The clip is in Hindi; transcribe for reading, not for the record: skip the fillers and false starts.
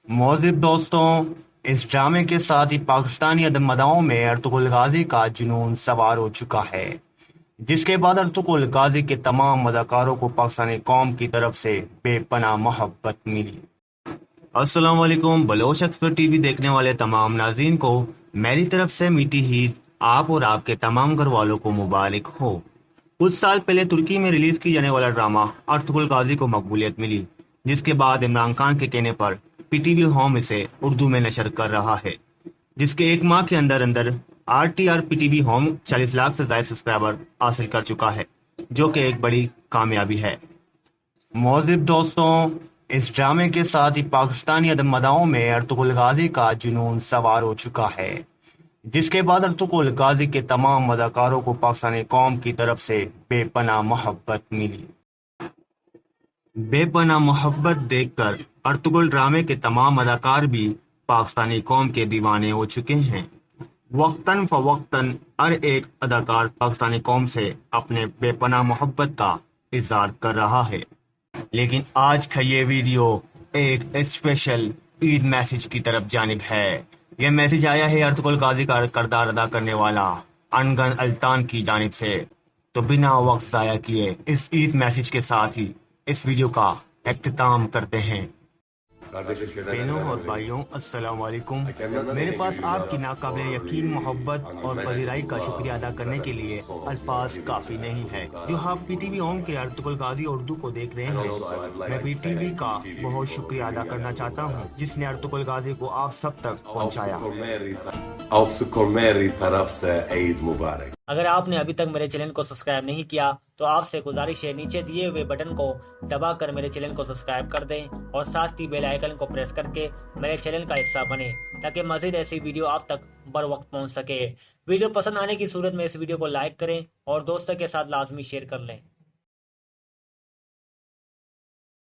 मोज़िब दोस्तों, इस ड्रामे के साथ ही पाकिस्तानी अदमदाओं में अर्तुगरुल गाजी का जुनून सवार हो चुका है, जिसके बाद अर्तुगरुल गाजी के तमाम अदाकारों को पाकिस्तानी कौम की तरफ से बेपनाह मोहब्बत मिली। अस्सलाम वालेकुम। बलोच एक्सपर्ट टीवी देखने वाले तमाम नाज़रीन को मेरी तरफ से मीठी ईद आप और आपके तमाम घर वालों को मुबारक हो। कुछ साल पहले तुर्की में रिलीज की जाने वाला ड्रामा अर्तुगरुल गाजी को मकबूलियत मिली, जिसके बाद इमरान खान के कहने पर पीटीवी होम इसे उर्दू में नशर कर रहा है, जिसके एक माह के अंदर अंदर आरटीआर पीटीवी होम 40 लाख से ज्यादा सब्सक्राइबर हासिल कर चुका है, जो कि एक बड़ी कामयाबी है। मोज़िब दोस्तों, इस ड्रामे के साथ ही पाकिस्तानी अदमदाओं में अर्तुगरुल गाजी का जुनून सवार हो चुका है, जिसके बाद अर्तुगरुल गाजी के तमाम अदाकारों को पाकिस्तानी कौम की तरफ से बेपनाह मोहब्बत मिली। बेपनाह मोहब्बत देखकर अर्तुगरुल ड्रामे के तमाम अदाकार भी पाकिस्तानी कौम के दीवाने हो चुके हैं। वक्तन फवक्तन हर एक अदाकार पाकिस्तानी कौम से अपने बेपनाह मोहब्बत का इजहार कर रहा है। लेकिन आज का ये वीडियो एक स्पेशल ईद मैसेज की तरफ जानिब है। यह मैसेज आया है अर्तुगरुल गाजी का किरदार अदा करने वाला अनगन अल्तान की जानिब से। तो बिना वक्त ज़ाया किए इस ईद मैसेज के साथ ही इस वीडियो का इख्तिताम करते हैं। बहनों और भाइयों, अस्सलाम वालेकुम। मेरे पास आपकी नाकाबिल यकीन मोहब्बत और पजीराई का शुक्रिया अदा करने के लिए अल्फाज काफी नहीं है। जो आप पीटीवी होम के अर्तुगरुल गाजी उर्दू को देख रहे हैं, मैं पीटीवी का बहुत शुक्रिया अदा करना चाहता हूँ, जिसने अर्तुगरुल गाजी को आप सब तक पहुँचाया। अगर आपने अभी तक मेरे चैनल को सब्सक्राइब नहीं किया तो आपसे गुजारिश है, नीचे दिए हुए बटन को दबाकर मेरे चैनल को सब्सक्राइब कर दें और साथ ही बेल आइकन को प्रेस करके मेरे चैनल का हिस्सा बने, ताकि मजीद ऐसी वीडियो आप तक बर वक्त पहुंच सके। वीडियो पसंद आने की सूरत में इस वीडियो को लाइक करें और दोस्तों के साथ लाजमी शेयर कर लें।